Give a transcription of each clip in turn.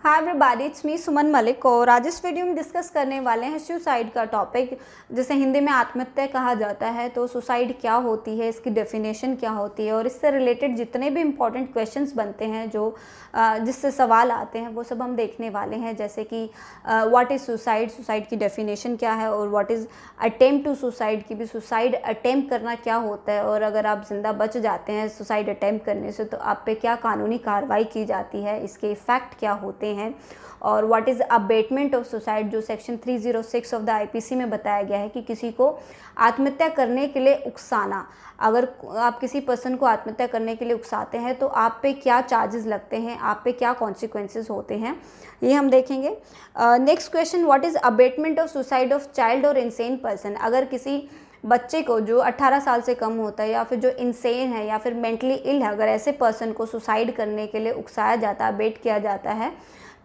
Hi everybody, it's me सुमन मलिक और आज इस वीडियो में डिस्कस करने वाले हैं सुसाइड का टॉपिक, जिसे हिंदी में आत्महत्या कहा जाता है। तो सुसाइड क्या होती है, इसकी डेफिनेशन क्या होती है और इससे रिलेटेड जितने भी इम्पॉर्टेंट क्वेश्चंस बनते हैं जो जिससे सवाल आते हैं वो सब हम देखने वाले हैं। जैसे कि व्हाट इज़ सुसाइड, सुसाइड की डेफिनेशन क्या है, और what is attempt to suicide की भी सुसाइड अटेम्प्ट करना क्या होता है, और अगर आप जिंदा बच जाते हैं सुसाइड अटेम्प्ट करने से तो आप पे क्या कानूनी कार्रवाई की जाती है, इसके इफ़ेक्ट क्या होते हैं, और what is abetment of suicide जो सेक्शन 306 ऑफ द आईपीसी में बताया गया है कि किसी को आत्महत्या करने के लिए उकसाना। अगर आप किसी पर्सन को आत्महत्या करने के लिए उकसाते हैं तो आप पे क्या चार्जेस लगते हैं, आप पे क्या कॉन्सिक्वेंसेस होते हैं, ये हम देखेंगे। Next question, what is abetment of suicide of child और इंसेन पर्सन। अगर किसी बच्चे को जो 18 साल से कम होता है या फिर जो इंसेन है या फिर मेंटली इल है, अगर ऐसे पर्सन को सुसाइड करने के लिए उकसाया जाता है, अबेट किया जाता है,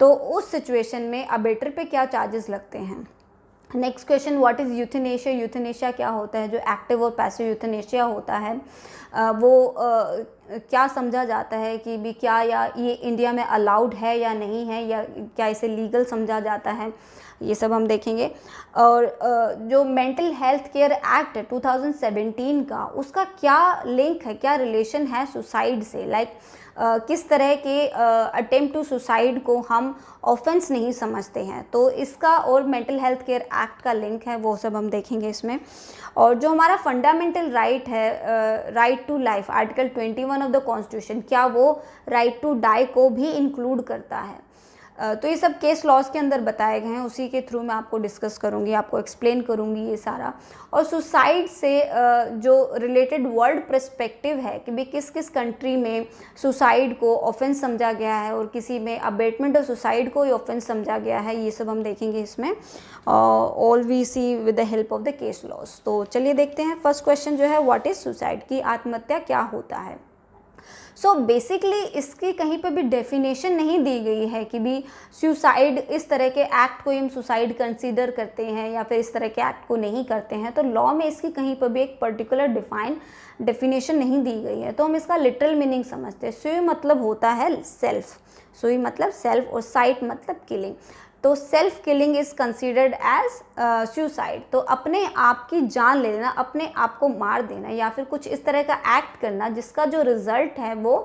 तो उस सिचुएशन में अबेटर पे क्या चार्जेस लगते हैं। Next question, what is euthanasia. Euthanasia क्या होता है, जो एक्टिव और पैसिव यूथेनेशिया होता है वो क्या समझा जाता है कि भी क्या या ये इंडिया में अलाउड है या नहीं है, या क्या इसे लीगल समझा जाता है, ये सब हम देखेंगे। और जो मेंटल हेल्थ केयर एक्ट है 2017 का, उसका क्या लिंक है, क्या रिलेशन है सुसाइड से। किस तरह के अटेम्प्ट टू सुसाइड को हम ऑफेंस नहीं समझते हैं, तो इसका और मेंटल हेल्थ केयर एक्ट का लिंक है, वो सब हम देखेंगे इसमें। और जो हमारा फंडामेंटल राइट है, right to life, article 21 of the constitution, क्या वो राइट टू डाई को भी इंक्लूड करता है। तो ये सब केस लॉज के अंदर बताए गए हैं, उसी के थ्रू मैं आपको डिस्कस करूँगी, आपको एक्सप्लेन करूँगी ये सारा। और सुसाइड से जो रिलेटेड वर्ल्ड पर्सपेक्टिव है कि भाई किस किस कंट्री में सुसाइड को ऑफेंस समझा गया है और किसी में अबेटमेंट ऑफ सुसाइड को ही ऑफेंस समझा गया है, ये सब हम देखेंगे इसमें। All we see with the help of the case laws. तो चलिए देखते हैं। फर्स्ट क्वेश्चन जो है, व्हाट इज़ सुसाइड, की आत्महत्या क्या होता है। सो बेसिकली इसकी कहीं पे भी डेफिनेशन नहीं दी गई है कि भी सुसाइड, इस तरह के एक्ट को हम सुसाइड कंसीडर करते हैं या फिर इस तरह के एक्ट को नहीं करते हैं। तो लॉ में इसकी कहीं पर भी एक पर्टिकुलर डेफिनेशन नहीं दी गई है। तो हम इसका लिटरल मीनिंग समझते हैं। सुई मतलब होता है सेल्फ, सुई मतलब सेल्फ, और साइड मतलब किलिंग। तो self killing is considered as suicide. तो अपने आप की जान ले लेना, अपने आप को मार देना, या फिर कुछ इस तरह का एक्ट करना जिसका जो रिजल्ट है वो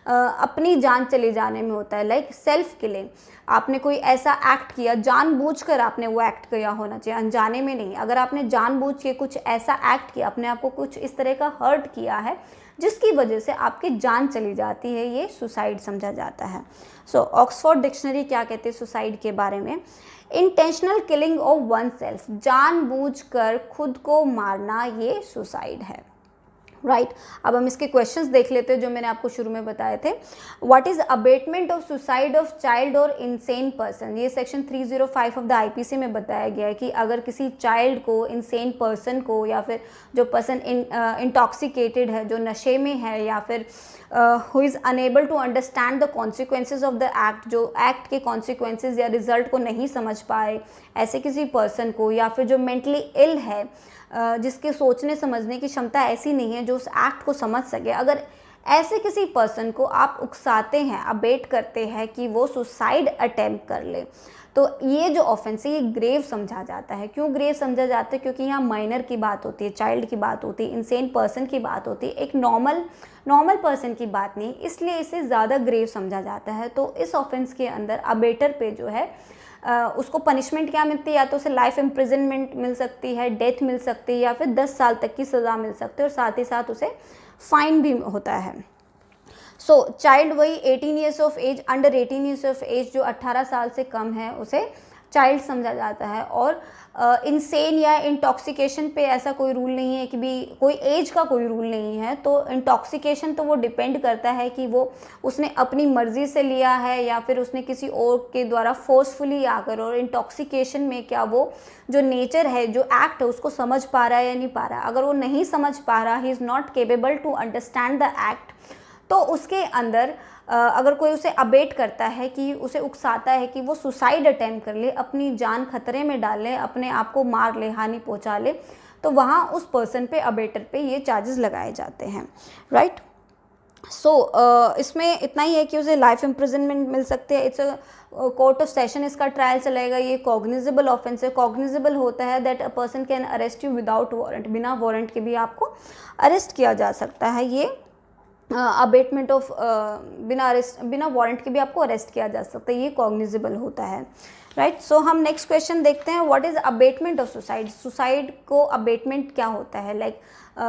अपनी जान चले जाने में होता है, लाइक सेल्फ किलिंग। आपने कोई ऐसा एक्ट किया, जानबूझकर आपने वो एक्ट किया होना चाहिए, अनजाने में नहीं। अगर आपने जानबूझ के कुछ ऐसा एक्ट किया, अपने आप को कुछ इस तरह का हर्ट किया है जिसकी वजह से आपकी जान चली जाती है, ये सुसाइड समझा जाता है। सो ऑक्सफोर्ड डिक्शनरी क्या कहते हैं सुसाइड के बारे में, intentional killing of one self, जानबूझकर खुद को मारना, ये सुसाइड है। राइट अब हम इसके क्वेश्चंस देख लेते हैं जो मैंने आपको शुरू में बताए थे। What is abetment of suicide of child और इंसेन पर्सन, ये सेक्शन 305 ऑफ द आईपीसी में बताया गया है कि अगर किसी चाइल्ड को, इंसेन पर्सन को, या फिर जो पर्सन इंटॉक्सिकेटेड है, जो नशे में है, या फिर who is unable to understand the consequences of the act, जो एक्ट के कॉन्सिक्वेंसेज या रिजल्ट को नहीं समझ पाए, ऐसे किसी पर्सन को, या फिर जो मेंटली इल है, जिसके सोचने समझने की क्षमता ऐसी नहीं है जो उस एक्ट को समझ सके, अगर ऐसे किसी पर्सन को आप उकसाते हैं, अबेट करते हैं कि वो सुसाइड अटेम्प्ट कर ले, तो ये जो ऑफेंस है ये ग्रेव समझा जाता है। क्यों ग्रेव समझा जाता है? क्योंकि यहाँ माइनर की बात होती है, चाइल्ड की बात होती है, इंसेन पर्सन की बात होती है, एक नॉर्मल पर्सन की बात नहीं, इसलिए इसे ज़्यादा ग्रेव समझा जाता है। तो इस ऑफेंस के अंदर अबेटर पे जो है उसको पनिशमेंट क्या मिलती है, या तो उसे लाइफ इम्प्रिजनमेंट मिल सकती है, डेथ मिल सकती है, या फिर 10 साल तक की सज़ा मिल सकती है, और साथ ही साथ उसे फाइन भी होता है। सो चाइल्ड वही 18 years of age, under 18 years of age, जो 18 साल से कम है उसे चाइल्ड समझा जाता है। और इंसेन या इंटॉक्सिकेशन पे ऐसा कोई रूल नहीं है कि भी कोई एज का कोई रूल नहीं है। तो इंटॉक्सिकेशन तो वो डिपेंड करता है कि वो उसने अपनी मर्ज़ी से लिया है या फिर उसने किसी और के द्वारा फोर्सफुली आकर, और इंटॉक्सिकेशन में क्या वो जो नेचर है, जो एक्ट है, उसको समझ पा रहा है या नहीं पा रहा। अगर वो नहीं समझ पा रहा, he is not capable to understand the act, तो उसके अंदर अगर कोई उसे अबेट करता है, कि उसे उकसाता है कि वो सुसाइड अटेम्प्ट कर ले, अपनी जान खतरे में डाले, अपने आप को मार ले, हानि पहुंचा ले, तो वहाँ उस पर्सन पे, अबेटर पे ये चार्जेस लगाए जाते हैं। राइट इसमें इतना ही है कि उसे लाइफ इम्प्रिजनमेंट मिल सकते हैं। इट्स कोर्ट ऑफ सेशन इसका ट्रायल चलेगा। ये कॉग्निजेबल ऑफेंस है। कॉग्निजेबल होता है that a person can arrest you without warrant, बिना वारंट के भी आपको अरेस्ट किया जा सकता है। ये अबेटमेंट ऑफ बिना वारंट के भी आपको अरेस्ट किया जा सकता है, ये कॉग्निजेबल होता है, राइट। सो हम नेक्स्ट क्वेश्चन देखते हैं, what is abetment of suicide. Suicide को अबेटमेंट क्या होता है, लाइक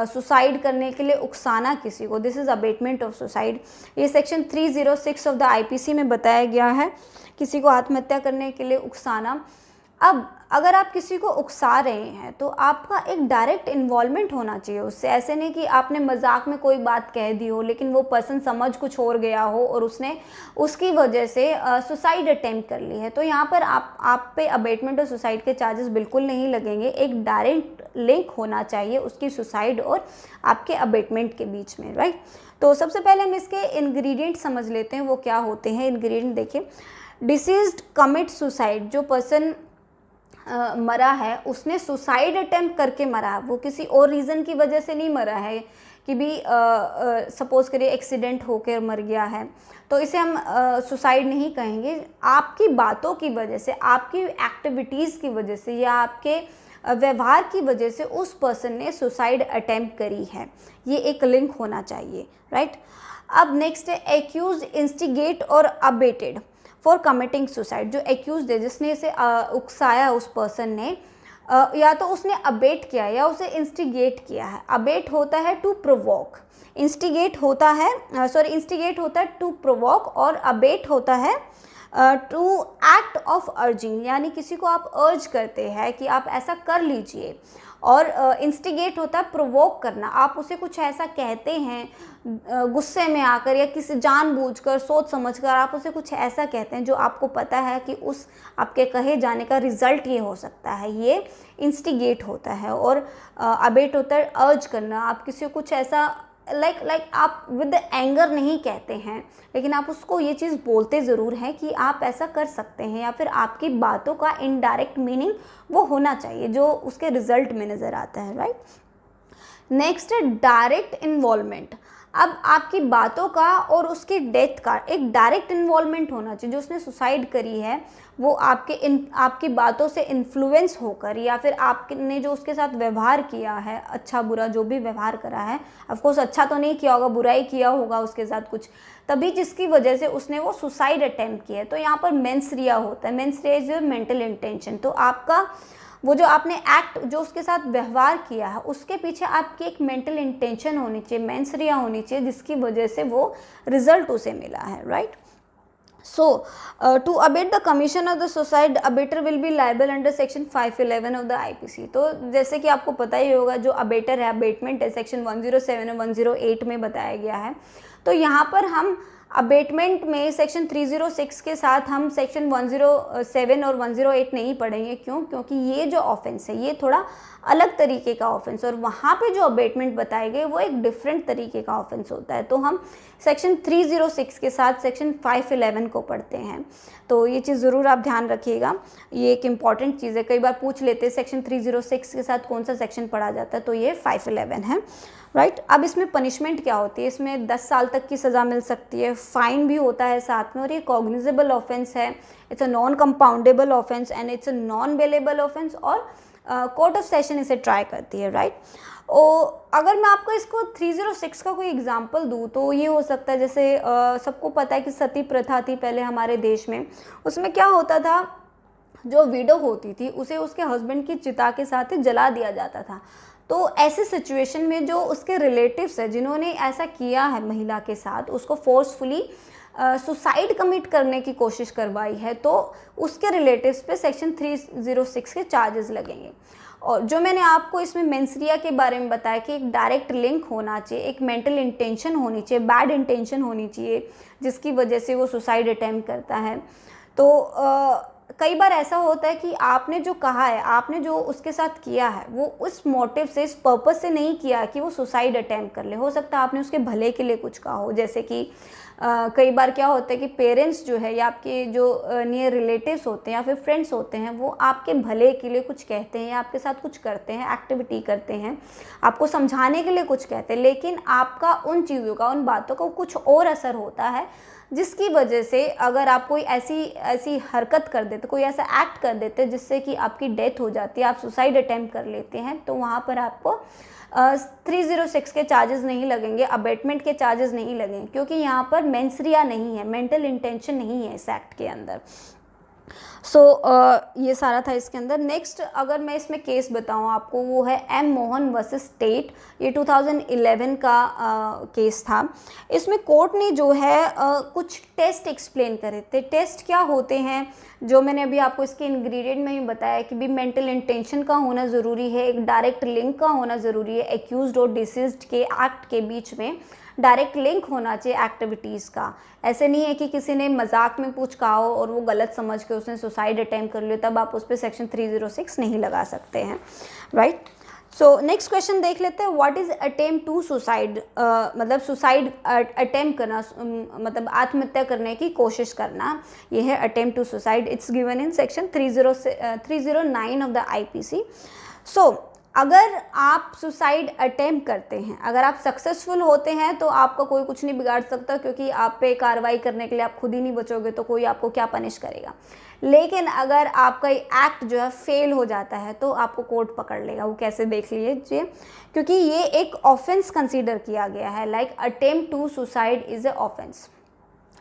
सुसाइड करने के लिए उकसाना किसी को, this is abetment of suicide. ये सेक्शन 306 ऑफ द आईपीसी में बताया गया है, किसी को आत्महत्या करने के लिए उकसाना। अब अगर आप किसी को उकसा रहे हैं तो आपका एक डायरेक्ट इन्वॉल्वमेंट होना चाहिए उससे। ऐसे नहीं कि आपने मजाक में कोई बात कह दी हो लेकिन वो पर्सन समझ कुछ और गया हो और उसने उसकी वजह से सुसाइड अटेम्प्ट कर ली है, तो यहाँ पर आप पे अबेटमेंट और सुसाइड के चार्जेस बिल्कुल नहीं लगेंगे। एक डायरेक्ट लिंक होना चाहिए उसकी सुसाइड और आपके अबेटमेंट के बीच में, राइट। तो सबसे पहले हम इसके इंग्रेडिएंट समझ लेते हैं, वो क्या होते हैं इंग्रेडिएंट। देखिए, डिसीज्ड कमिट सुसाइड, जो पर्सन मरा है उसने सुसाइड अटेम्प्ट करके मरा है, वो किसी और रीज़न की वजह से नहीं मरा है कि भी सपोज करिए एक्सीडेंट होकर मर गया है, तो इसे हम सुसाइड नहीं कहेंगे। आपकी बातों की वजह से, आपकी एक्टिविटीज़ की वजह से या आपके व्यवहार की वजह से उस पर्सन ने सुसाइड अटेम्प्ट करी है, ये एक लिंक होना चाहिए, राइट। अब नेक्स्ट है एक्यूज इंस्टिगेट और अबेटेड फॉर कमिटिंग सुसाइड। जो एक्यूज है, जिसने इसे उकसाया उस पर्सन ने, या तो उसने अबेट किया या उसे इंस्टिगेट किया है। अबेट होता है टू प्रोवोक, इंस्टिगेट होता है टू प्रोवोक, और अबेट होता है टू एक्ट ऑफ अर्जिंग, यानी किसी को आप अर्ज करते हैं कि आप ऐसा कर लीजिए। और इंस्टिगेट होता है प्रोवोक करना, आप उसे कुछ ऐसा कहते हैं गुस्से में आकर या किसी जानबूझकर सोच समझकर आप उसे कुछ ऐसा कहते हैं जो आपको पता है कि उस आपके कहे जाने का रिजल्ट ये हो सकता है, ये इंस्टिगेट होता है। और अबेट होता है अर्ज करना, आप किसी को कुछ ऐसा लाइक आप विद एंगर नहीं कहते हैं लेकिन आप उसको ये चीज़ बोलते ज़रूर हैं कि आप ऐसा कर सकते हैं, या फिर आपकी बातों का इनडायरेक्ट मीनिंग वो होना चाहिए जो उसके रिजल्ट में नज़र आता है, राइट। नेक्स्ट है डायरेक्ट इन्वॉल्वमेंट। अब आपकी बातों का और उसकी डेथ का एक डायरेक्ट इन्वॉल्वमेंट होना चाहिए। जो उसने सुसाइड करी है वो आपकी बातों से इन्फ्लुएंस होकर, या फिर आपने जो उसके साथ व्यवहार किया है, अच्छा बुरा जो भी व्यवहार करा है, ऑफकोर्स अच्छा तो नहीं किया होगा, बुरा ही किया होगा उसके साथ कुछ, तभी जिसकी वजह से उसने वो सुसाइड अटेम्प्ट किया है। तो यहाँ पर मेंस रिया होता है। Mains Riya is mental intention. तो आपका वो जो आपने एक्ट जो उसके साथ व्यवहार किया है उसके पीछे आपकी एक मेंटल इंटेंशन होनी चाहिए, मेंस रिया होनी चाहिए, जिसकी वजह से वो रिजल्ट उसे मिला है, right. So, to abet the commission of the suicide, abater will be liable under section 511 of the IPC। तो जैसे कि आपको पता ही होगा जो अबेटर है, अबेटमेंट है, सेक्शन 107 और 108 में बताया गया है। तो यहाँ पर हम अबेटमेंट में सेक्शन 306 के साथ हम सेक्शन 107 और 108 नहीं पढ़ेंगे। क्यों? क्योंकि ये जो ऑफेंस है ये थोड़ा अलग तरीके का ऑफेंस, और वहाँ पे जो अबेटमेंट बताए गए वो एक डिफरेंट तरीके का ऑफेंस होता है। तो हम सेक्शन 306 के साथ सेक्शन 511 को पढ़ते हैं। तो ये चीज़ ज़रूर आप ध्यान रखिएगा, ये एक इम्पॉर्टेंट चीज़ है। कई बार पूछ लेते हैं सेक्शन 306 के साथ कौन सा सेक्शन पढ़ा जाता है, तो ये 511 है, राइट। अब इसमें पनिशमेंट क्या होती है? इसमें 10 साल तक की सज़ा मिल सकती है, फाइन भी होता है साथ में, और ये कॉग्निजेबल ऑफेंस है, it's a non compoundable offence and it's a non bailable offence, और कोर्ट ऑफ सेशन इसे ट्राई करती है, राइट। और अगर मैं आपको इसको 306 का कोई एग्जांपल दूँ तो ये हो सकता है, जैसे सबको पता है कि सती प्रथा थी पहले हमारे देश में। उसमें क्या होता था, जो विडो होती थी उसे उसके हस्बैंड की चिता के साथ ही जला दिया जाता था। तो ऐसे सिचुएशन में जो उसके रिलेटिव्स हैं जिन्होंने ऐसा किया है महिला के साथ, उसको फोर्सफुली सुसाइड कमिट करने की कोशिश करवाई है, तो उसके रिलेटिव्स पे सेक्शन 306 के चार्जेस लगेंगे। और जो मैंने आपको इसमें मेंसरिया के बारे में बताया कि एक डायरेक्ट लिंक होना चाहिए, एक मेंटल इंटेंशन होनी चाहिए, बैड इंटेंशन होनी चाहिए जिसकी वजह से वो सुसाइड अटेम्प्ट करता है। तो कई बार ऐसा होता है कि आपने जो कहा है, आपने जो उसके साथ किया है, वो उस मोटिव से, इस पर्पज़ से नहीं किया कि वो सुसाइड अटेम्प्ट कर ले। हो सकता है आपने उसके भले के लिए कुछ कहा हो, जैसे कि कई बार क्या होता है कि पेरेंट्स जो है या आपके जो नियर रिलेटिव्स होते हैं या फिर फ्रेंड्स होते हैं, वो आपके भले के लिए कुछ कहते हैं या आपके साथ कुछ करते हैं, एक्टिविटी करते हैं, आपको समझाने के लिए कुछ कहते हैं, लेकिन आपका उन चीज़ों का, उन बातों का कुछ और असर होता है, जिसकी वजह से अगर आप कोई ऐसी हरकत कर देते, कोई ऐसा एक्ट कर देते जिससे कि आपकी डेथ हो जाती है, आप सुसाइड अटेम्प्ट कर लेते हैं, तो वहाँ पर आपको 306 के चार्जेस नहीं लगेंगे, अबेटमेंट के चार्जेस नहीं लगेंगे, क्योंकि यहाँ पर मेंसरिया नहीं है, मेंटल इंटेंशन नहीं है इस एक्ट के अंदर। सो ये सारा था इसके अंदर। नेक्स्ट अगर मैं इसमें केस बताऊँ आपको, वो है एम मोहन वर्सेस स्टेट। ये 2011 का केस था। इसमें कोर्ट ने जो है कुछ टेस्ट एक्सप्लेन करे थे। टेस्ट क्या होते हैं, जो मैंने अभी आपको इसके इंग्रेडिएंट में ही बताया कि भी मेंटल इंटेंशन का होना ज़रूरी है, एक डायरेक्ट लिंक का होना ज़रूरी है, एक्यूज्ड और डिसीज्ड के एक्ट के बीच में डायरेक्ट लिंक होना चाहिए एक्टिविटीज़ का। ऐसे नहीं है कि किसी ने मजाक में कुछ कहा हो और वो गलत समझ के उसने सुसाइड अटेम्प्ट कर लिया, तब आप उस पर सेक्शन 306 नहीं लगा सकते हैं, राइट। सो नेक्स्ट क्वेश्चन देख लेते हैं, what is attempt to suicide. मतलब सुसाइड अटेम्प्ट करना, मतलब आत्महत्या करने की कोशिश करना, ये है attempt to suicide. It's given in section 309 of the IPC। So अगर आप सुसाइड अटेम्प्ट करते हैं, अगर आप सक्सेसफुल होते हैं, तो आपका कोई कुछ नहीं बिगाड़ सकता, क्योंकि आप पे कार्रवाई करने के लिए आप खुद ही नहीं बचोगे, तो कोई आपको क्या पनिश करेगा। लेकिन अगर आपका एक्ट जो है फेल हो जाता है, तो आपको कोर्ट पकड़ लेगा। वो कैसे, देख लीजिए, क्योंकि ये एक ऑफेंस कंसीडर किया गया है। Like attempt to suicide is a offense.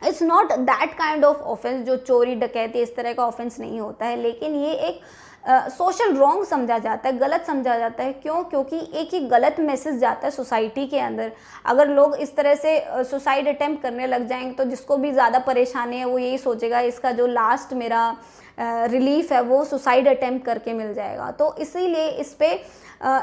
It's not that kind of offense जो चोरी डकैती इस तरह का ऑफेंस नहीं होता है, लेकिन ये एक सोशल रॉन्ग समझा जाता है, गलत समझा जाता है। क्यों? क्योंकि एक ही गलत मैसेज जाता है सोसाइटी के अंदर। अगर लोग इस तरह से सुसाइड अटेम्प्ट करने लग जाएंगे, तो जिसको भी ज़्यादा परेशानी है वो यही सोचेगा इसका जो लास्ट मेरा रिलीफ है वो सुसाइड अटेम्प्ट करके मिल जाएगा। तो इसीलिए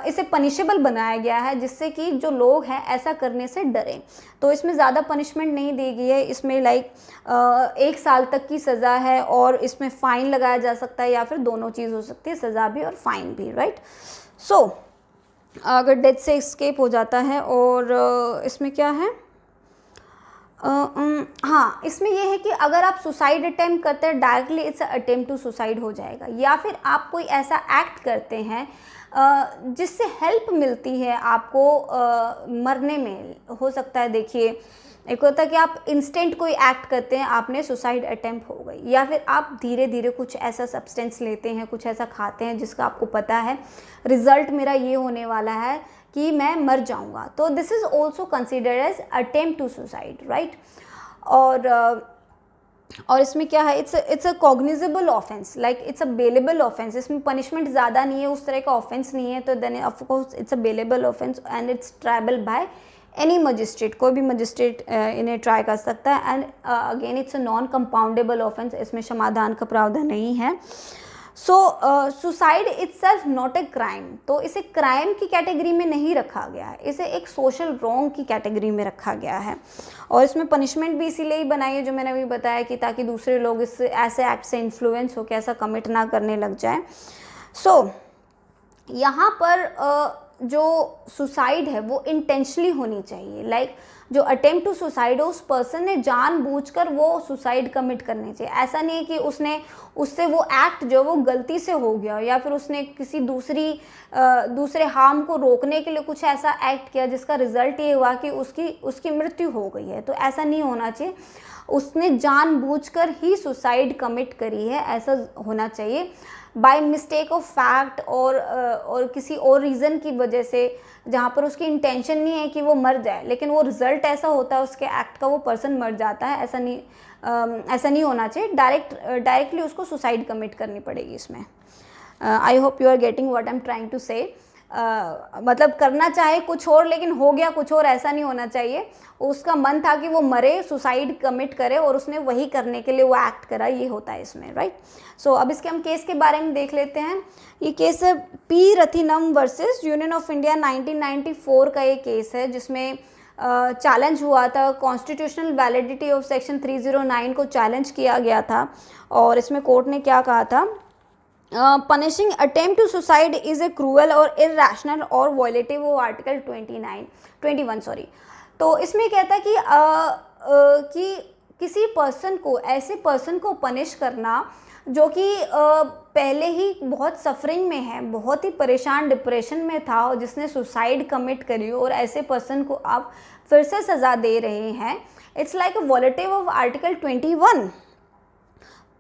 इसे पनिशेबल बनाया गया है, जिससे कि जो लोग हैं ऐसा करने से डरें। तो इसमें ज़्यादा पनिशमेंट नहीं दी गई है। इसमें 1 साल तक की सज़ा है, और इसमें फ़ाइन लगाया जा सकता है, या फिर दोनों चीज़ हो सकती है, सज़ा भी और फाइन भी, राइट। सो अगर डेथ से एस्केप हो जाता है, और इसमें क्या है, हाँ, इसमें यह है कि अगर आप सुसाइड अटेम्प्ट करते हैं, directly it's attempt to suicide हो जाएगा। या फिर आप कोई ऐसा एक्ट करते हैं जिससे हेल्प मिलती है आपको मरने में, हो सकता है। देखिए, एक होता है कि आप इंस्टेंट कोई एक्ट करते हैं, आपने सुसाइड अटेम्प्ट हो गई, या फिर आप धीरे धीरे कुछ ऐसा सब्सटेंस लेते हैं, कुछ ऐसा खाते हैं जिसका आपको पता है रिजल्ट मेरा ये होने वाला है कि मैं मर जाऊंगा, तो this is also considered as attempt to suicide, right. और इसमें क्या है, it's a cognizable offense, like it's a bailable offense. इसमें पनिशमेंट ज़्यादा नहीं है, उस तरह का ऑफेंस नहीं है, तो then of course it's a bailable offense and it's triable by any magistrate. कोई भी मजिस्ट्रेट इन्हें ट्राई कर सकता है। And again it's a non compoundable offense, इसमें समाधान का प्रावधान नहीं है। So suicide itself not a crime, तो इसे क्राइम की कैटेगरी में नहीं रखा गया है, इसे एक सोशल रॉन्ग की कैटेगरी में रखा गया है। और इसमें पनिशमेंट भी इसीलिए ही बनाई है, जो मैंने अभी बताया, कि ताकि दूसरे लोग इस ऐसे एक्ट से इन्फ्लुएंस हो के ऐसा कमिट ना करने लग जाए। सो यहाँ पर जो सुसाइड है वो इंटेंशनली होनी चाहिए। लाइक जो अटेम्प्ट टू सुसाइड हो, उस पर्सन ने जानबूझकर वो सुसाइड कमिट करनी चाहिए। ऐसा नहीं है कि उससे वो एक्ट जो वो गलती से हो गया, या फिर उसने किसी दूसरे हार्म को रोकने के लिए कुछ ऐसा एक्ट किया जिसका रिजल्ट ये हुआ कि उसकी मृत्यु हो गई है। तो ऐसा नहीं होना चाहिए, उसने जानबूझकर ही सुसाइड कमिट करी है, ऐसा होना चाहिए। बाय मिस्टेक ऑफ फैक्ट और किसी और रीज़न की वजह से, जहाँ पर उसकी इंटेंशन नहीं है कि वो मर जाए, लेकिन वो रिज़ल्ट ऐसा होता है उसके एक्ट का, वो पर्सन मर जाता है, ऐसा नहीं होना चाहिए। डायरेक्टली उसको सुसाइड कमिट करनी पड़ेगी इसमें। I hope you are getting what I am trying to say. मतलब करना चाहे कुछ और लेकिन हो गया कुछ और, ऐसा नहीं होना चाहिए। उसका मन था कि वो मरे, सुसाइड कमिट करे, और उसने वही करने के लिए वो एक्ट करा, ये होता है इसमें, राइट। सो अब इसके हम केस के बारे में देख लेते हैं। ये केस है P Rathinam versus Union of India, 1994 का ये केस है, जिसमें चैलेंज हुआ था, कॉन्स्टिट्यूशनल वैलिडिटी ऑफ सेक्शन 309 को चैलेंज किया गया था। और इसमें कोर्ट ने क्या कहा था, punishing attempt to suicide is a cruel और इरैशनल और वॉयलेटिव ऑफ आर्टिकल 21 सॉरी। तो इसमें कहता है कि किसी पर्सन को, ऐसे पर्सन को पनिश करना जो कि पहले ही बहुत सफरिंग में है, बहुत ही परेशान, डिप्रेशन में था और जिसने सुसाइड कमिट करी, और ऐसे पर्सन को आप फिर से सज़ा दे रहे हैं, it's like a violative of article 21।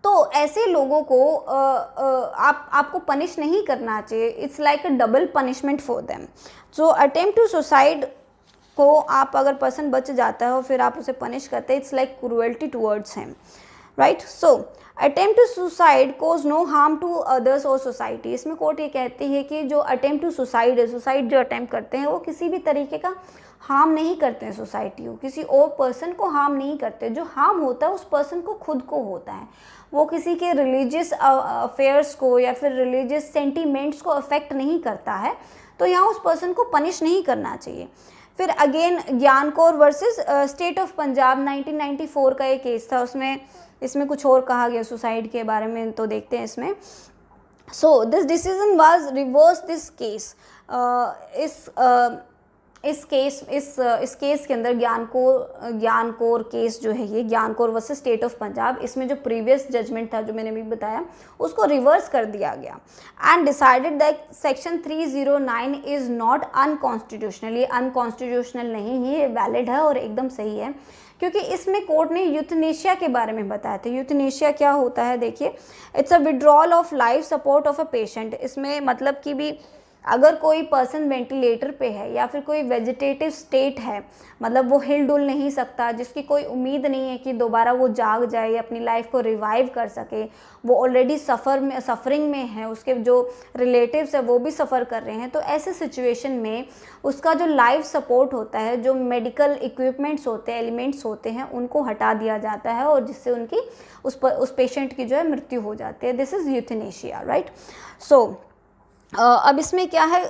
तो ऐसे लोगों को आपको पनिश नहीं करना चाहिए, it's like a double punishment for them. So attempt to suicide को आप अगर पर्सन बच जाता है और फिर आप उसे पनिश करते हैं, it's like cruelty towards him, right. So attempt to suicide cause no harm to others और सोसाइटी। इसमें कोर्ट ये कहती है कि जो अटेम्प्ट टू सुसाइड है, सुसाइड जो अटेम्प्ट करते हैं वो किसी भी तरीके का हार्म नहीं करते हैं सोसाइटी को, किसी और पर्सन को हार्म नहीं करते। जो हार्म होता है उस पर्सन को खुद को होता है, वो किसी के रिलीजियस अफेयर्स को या फिर रिलीजियस सेंटीमेंट्स को अफेक्ट नहीं करता है। तो यहाँ उस पर्सन को पनिश नहीं करना चाहिए। फिर अगेन ज्ञान Kaur versus state of Punjab 1994 का एक केस था, उसमें इसमें कुछ और कहा गया सुसाइड के बारे में, तो देखते हैं इसमें। So this decision was reverse this case. इस केस के अंदर ज्ञान कौर केस जो है, ये ज्ञान Kaur versus state of Punjab, इसमें जो प्रीवियस जजमेंट था जो मैंने अभी बताया उसको रिवर्स कर दिया गया and decided that section 309 is not unconstitutional. ये अनकॉन्स्टिट्यूशनल नहीं है, ये वैलिड है और एकदम सही है, क्योंकि इसमें कोर्ट ने यूथनेशिया के बारे में बताया था। यूथनेशिया क्या होता है, देखिए, it's a withdrawal of life support of a patient. इसमें मतलब कि भी अगर कोई पर्सन वेंटिलेटर पे है या फिर कोई वेजिटेटिव स्टेट है, मतलब वो हिल डुल नहीं सकता, जिसकी कोई उम्मीद नहीं है कि दोबारा वो जाग जाए, अपनी लाइफ को रिवाइव कर सके, वो ऑलरेडी सफरिंग में है, उसके जो रिलेटिव्स है वो भी सफ़र कर रहे हैं, तो ऐसे सिचुएशन में उसका जो लाइफ सपोर्ट होता है, जो मेडिकल इक्विपमेंट्स होते हैं, एलिमेंट्स होते हैं, उनको हटा दिया जाता है और जिससे उनकी उस पेशेंट की जो है मृत्यु हो जाती है। This is euthanasia, right. सो अब इसमें क्या है,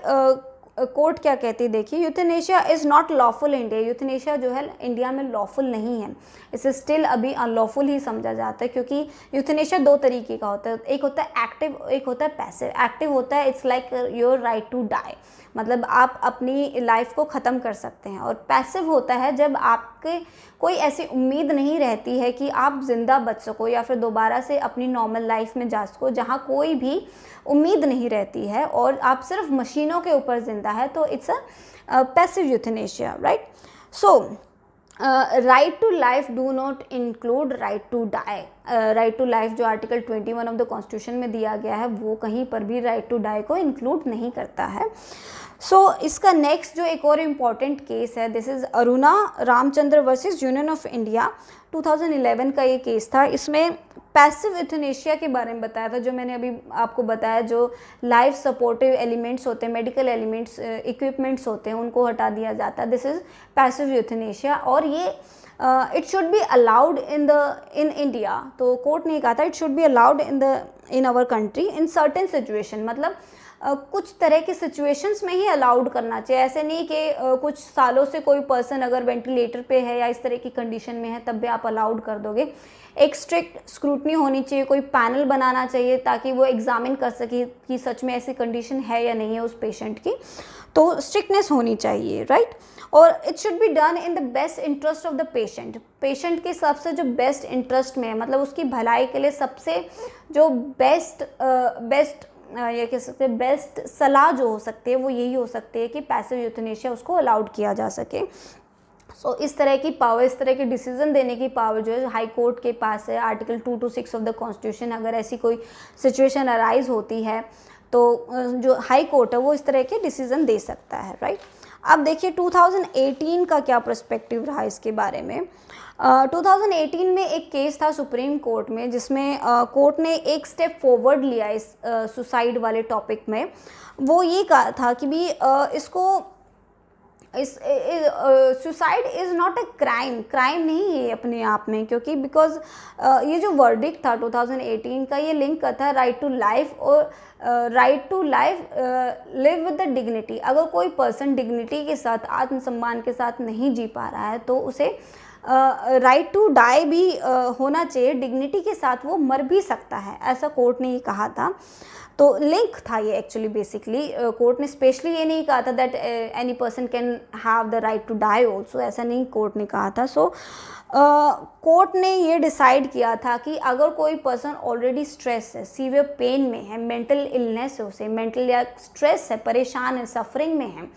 कोर्ट क्या कहती है, देखिए, euthanasia is not lawful India. Euthanasia जो है इंडिया में लॉफुल नहीं है, इसे स्टिल अभी अनलॉफुल ही समझा जाता है, क्योंकि यूथनेशिया दो तरीके का होता है, एक होता है एक्टिव, एक होता है पैसिव। एक्टिव होता है it's like your right to die, मतलब आप अपनी लाइफ को ख़त्म कर सकते हैं, और पैसिव होता है जब आपके कोई ऐसी उम्मीद नहीं रहती है कि आप ज़िंदा बच सको या फिर दोबारा से अपनी नॉर्मल लाइफ में जा सको, जहाँ कोई भी उम्मीद नहीं रहती है और आप सिर्फ मशीनों के ऊपर ज़िंदा है, तो it's a passive euthanasia, right. So right to life do not include right to die. Right to life जो आर्टिकल 21 ऑफ द कॉन्स्टिट्यूशन में दिया गया है, वो कहीं पर भी राइट टू डाई को इंक्लूड नहीं करता है। सो इसका नेक्स्ट जो एक और इम्पॉर्टेंट केस है, this is Aruna Ramchandra versus Union of India 2011 का ये केस था। इसमें पैसिव यूथनेशिया के बारे में बताया था, जो मैंने अभी आपको बताया, जो लाइफ सपोर्टिव एलिमेंट्स होते हैं, मेडिकल एलिमेंट्स, इक्विपमेंट्स होते हैं, उनको हटा दिया जाता है। दिस इज़ पैसिव यूथनेशिया, और ये it should be allowed in India. तो कोर्ट ने कहा था it should be allowed in our country in certain situation, मतलब कुछ तरह के सिचुएशंस में ही अलाउड करना चाहिए। ऐसे नहीं कि कुछ सालों से कोई पर्सन अगर वेंटिलेटर पे है या इस तरह की कंडीशन में है तब भी आप अलाउड कर दोगे। एक स्ट्रिक्ट स्क्रूटनी होनी चाहिए, कोई पैनल बनाना चाहिए ताकि वो एग्जामिन कर सके कि सच में ऐसी कंडीशन है या नहीं है उस पेशेंट की, तो स्ट्रिक्टनेस होनी चाहिए, राइट। और it should be done in the best interest of the patient. Patient के सबसे जो बेस्ट इंटरेस्ट में है, मतलब उसकी भलाई के लिए सबसे जो बेस्ट ये कह सकते हैं बेस्ट सलाह जो हो सकती है वो यही हो सकती है कि पैसिव यूथनेशिया उसको अलाउड किया जा सके। सो इस तरह की पावर, इस तरह के डिसीजन देने की पावर जो है हाई कोर्ट के पास है। Article 2 to 6 of the constitution, अगर ऐसी कोई सिचुएशन अराइज होती है तो जो हाई कोर्ट है वो इस तरह के डिसीजन दे सकता है, राइट। अब देखिए 2018 का क्या पर्सपेक्टिव रहा इसके बारे में। 2018 में एक केस था सुप्रीम कोर्ट में, जिसमें कोर्ट ने एक स्टेप फॉरवर्ड लिया इस सुसाइड वाले टॉपिक में। वो ये कहा था कि भी इसको suicide is not a crime, crime नहीं है अपने आप में, क्योंकि बिकॉज ये जो वर्डिक्ट था 2018 का, ये लिंक करता है राइट टू लाइफ और right to life live with the dignity. अगर कोई पर्सन डिग्निटी के साथ, आत्मसम्मान के साथ नहीं जी पा रहा है तो उसे राइट टू डाई भी होना चाहिए, डिग्निटी के साथ वो मर भी सकता है, ऐसा कोर्ट ने ये कहा था। तो लिंक था ये एक्चुअली, बेसिकली कोर्ट ने स्पेशली ये नहीं कहा था that any person can have the right to die also, ऐसा नहीं कोर्ट ने कहा था। सो कोर्ट ने ये डिसाइड किया था कि अगर कोई पर्सन ऑलरेडी स्ट्रेस है, सीवियर पेन में है, मेंटल इलनेस है, उसे मेंटल या स्ट्रेस है, परेशान है, सफरिंग में है,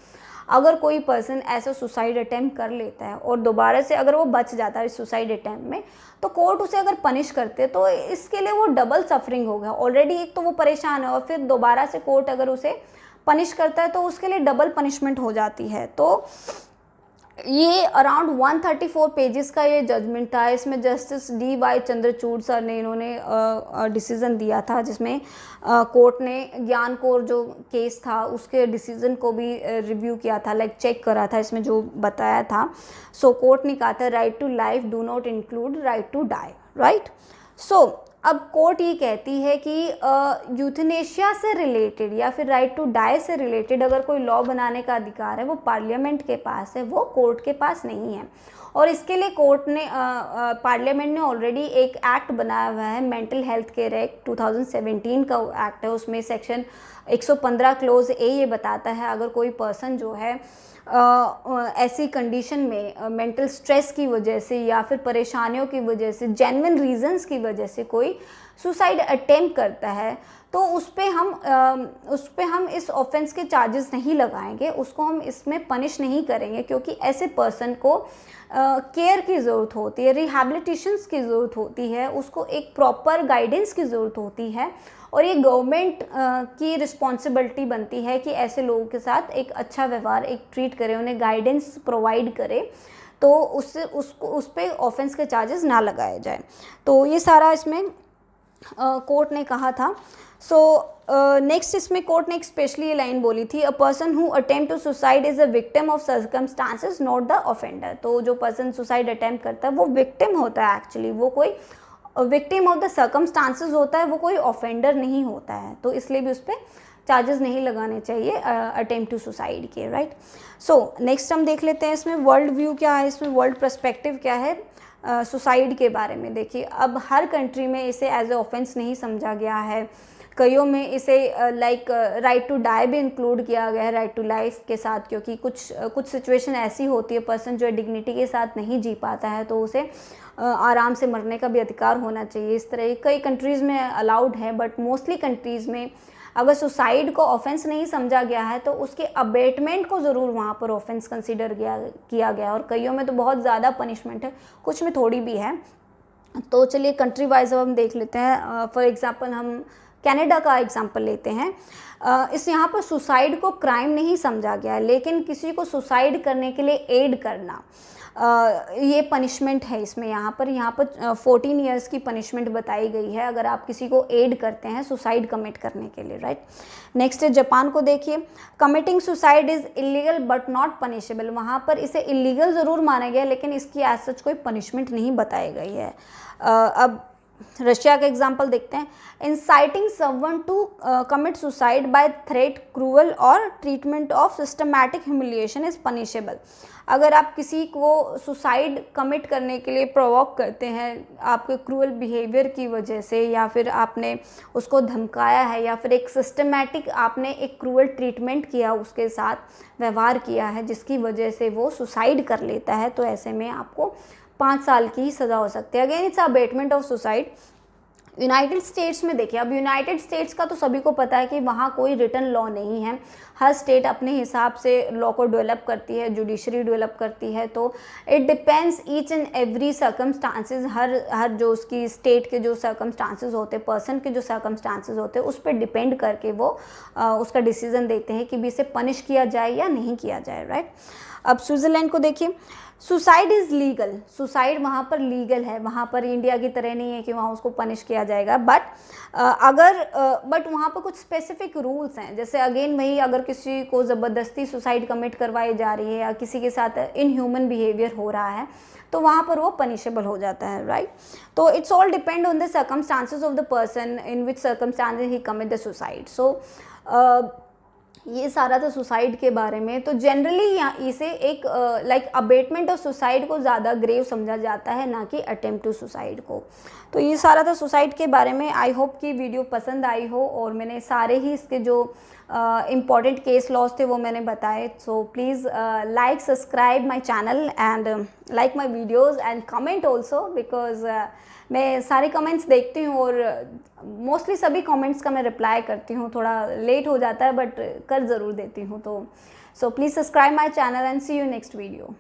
अगर कोई पर्सन ऐसा सुसाइड अटैम्प्ट कर लेता है और दोबारा से अगर वो बच जाता है इस सुसाइड अटैम्प्ट में, तो कोर्ट उसे अगर पनिश करते तो इसके लिए वो डबल सफरिंग हो गया। ऑलरेडी एक तो वो परेशान है और फिर दोबारा से कोर्ट अगर उसे पनिश करता है तो उसके लिए डबल पनिशमेंट हो जाती है। तो ये अराउंड 134 पेजेस का ये जजमेंट था। इसमें जस्टिस DY चंद्रचूड़ सर ने इन्होंने डिसीज़न दिया था, जिसमें कोर्ट ने ज्ञान कौर जो केस था उसके डिसीज़न को भी रिव्यू किया था, लाइक चेक करा था इसमें जो बताया था। सो कोर्ट ने कहा था right to life do not include right to die, right. सो अब कोर्ट ये कहती है कि यूथनेशिया से रिलेटेड या फिर राइट टू डाई से रिलेटेड अगर कोई लॉ बनाने का अधिकार है वो पार्लियामेंट के पास है, वो कोर्ट के पास नहीं है। और इसके लिए कोर्ट ने पार्लियामेंट ने ऑलरेडी एक एक्ट बनाया हुआ है, मेंटल हेल्थ केयर एक्ट 2017 का एक्ट है। उसमें सेक्शन 115 क्लोज ए ये बताता है अगर कोई पर्सन जो है ऐसी कंडीशन में मेंटल स्ट्रेस की वजह से या फिर परेशानियों की वजह से, जेन्युइन रीजंस की वजह से कोई सुसाइड अटेम्प्ट करता है तो उस पे हम इस ऑफेंस के चार्जेस नहीं लगाएंगे, उसको हम इसमें पनिश नहीं करेंगे, क्योंकि ऐसे पर्सन को केयर की ज़रूरत होती है, रिहैबिलिटेशंस की ज़रूरत होती है, उसको एक प्रॉपर गाइडेंस की ज़रूरत होती है। और ये गवर्नमेंट की रिस्पॉन्सिबिलिटी बनती है कि ऐसे लोगों के साथ एक अच्छा व्यवहार एक ट्रीट करे, उन्हें गाइडेंस प्रोवाइड करे, तो उस पे ऑफेंस के चार्जेस ना लगाए जाए। तो ये सारा इसमें कोर्ट ने कहा था। सो नेक्स्ट इसमें कोर्ट ने एक स्पेशली ये लाइन बोली थी, a person who attempt to suicide is a victim of circumstances not the offender. तो जो पर्सन सुसाइड अटेम्प्ट करता है वो विक्टिम होता है एक्चुअली, वो कोई विक्टिम ऑफ द सर्कमस्टांसेस होता है, वो कोई ऑफेंडर नहीं होता है। तो इसलिए भी उस पर चार्जेस नहीं लगाने चाहिए अटेम्प्ट टू सुसाइड के, राइट। सो नेक्स्ट हम देख लेते हैं इसमें वर्ल्ड व्यू क्या है, इसमें वर्ल्ड पर्सपेक्टिव क्या है सुसाइड के बारे में। देखिए अब हर कंट्री में इसे एज ए ऑफेंस नहीं समझा गया है, कईयों में इसे लाइक राइट टू डाई भी इंक्लूड किया गया है राइट टू लाइफ के साथ, क्योंकि कुछ सिचुएशन ऐसी होती है पर्सन जो डिग्निटी के साथ नहीं जी पाता है तो उसे आराम से मरने का भी अधिकार होना चाहिए। इस तरह कई कंट्रीज़ में अलाउड है, बट मोस्टली कंट्रीज़ में अगर सुसाइड को ऑफेंस नहीं समझा गया है तो उसके अबेटमेंट को ज़रूर वहाँ पर ऑफेंस कंसिडर किया गया। और कईयों में तो बहुत ज़्यादा पनिशमेंट है, कुछ में थोड़ी भी है। तो चलिए कंट्री वाइज अब हम देख लेते हैं। फॉर एग्जांपल हम कनाडा का एग्जांपल लेते हैं। इस यहाँ पर सुसाइड को क्राइम नहीं समझा गया है, लेकिन किसी को सुसाइड करने के लिए एड करना ये पनिशमेंट है इसमें। यहाँ पर 14 ईयर्स की पनिशमेंट बताई गई है अगर आप किसी को एड करते हैं सुसाइड कमिट करने के लिए, राइट। नेक्स्ट है जापान को देखिए, committing suicide is illegal but not punishable. वहाँ पर इसे इलीगल ज़रूर माना गया लेकिन इसकी एज सच कोई पनिशमेंट नहीं बताई गई है। अब रशिया का एग्जाम्पल देखते हैं, inciting someone to commit suicide by threat, cruel और treatment of systematic humiliation is punishable. अगर आप किसी को सुसाइड कमिट करने के लिए प्रोवोक करते हैं आपके क्रूअल बिहेवियर की वजह से, या फिर आपने उसको धमकाया है, या फिर एक सिस्टमैटिक आपने एक क्रूअल ट्रीटमेंट किया, उसके साथ व्यवहार किया है जिसकी वजह से वो सुसाइड कर लेता है, तो ऐसे में आपको 5 साल की ही सज़ा हो सकती है। Again it's abetment of suicide. United States में देखिए, अब यूनाइटेड स्टेट्स का तो सभी को पता है कि वहाँ कोई रिटन लॉ नहीं है, हर स्टेट अपने हिसाब से लॉ को डेवलप करती है, जुडिशरी डेवलप करती है। तो it depends each and every circumstances, हर जो उसकी स्टेट के जो सर्कमस्टांसेस होते हैं, पर्सन के जो सर्कमस्टांसेस होते हैं, उस पर डिपेंड करके वो उसका डिसीजन देते हैं कि भी इसे पनिश किया जाए या नहीं किया जाए, राइट। अब स्विट्ज़रलैंड को देखिए, सुसाइड इज़ लीगल, सुसाइड वहाँ पर लीगल है, वहाँ पर इंडिया की तरह नहीं है कि वहाँ उसको पनिश किया जाएगा, बट वहाँ पर कुछ स्पेसिफिक रूल्स हैं। जैसे अगेन वही, अगर किसी को ज़बरदस्ती सुसाइड कमिट करवाई जा रही है या किसी के साथ इनह्यूमन बिहेवियर हो रहा है, तो वहाँ पर वो पनिशेबल हो जाता है, राइट। तो it's all depend on the circumstances of the person in which circumstances he commit the suicide. So ये सारा था सुसाइड के बारे में। तो जनरली यहाँ इसे एक लाइक अबेटमेंट ऑफ सुसाइड को ज़्यादा ग्रेव समझा जाता है, ना कि अटेम्प्ट टू सुसाइड को। तो ये सारा था सुसाइड के बारे में। आई होप कि वीडियो पसंद आई हो, और मैंने सारे ही इसके जो इम्पॉर्टेंट केस लॉज थे वो मैंने बताए। So please like, subscribe my channel and like my videos and comment also, because मैं सारे कमेंट्स देखती हूँ और मोस्टली सभी कमेंट्स का मैं रिप्लाई करती हूँ। थोड़ा लेट हो जाता है बट कर ज़रूर देती हूँ। तो so please subscribe my channel and see you next video.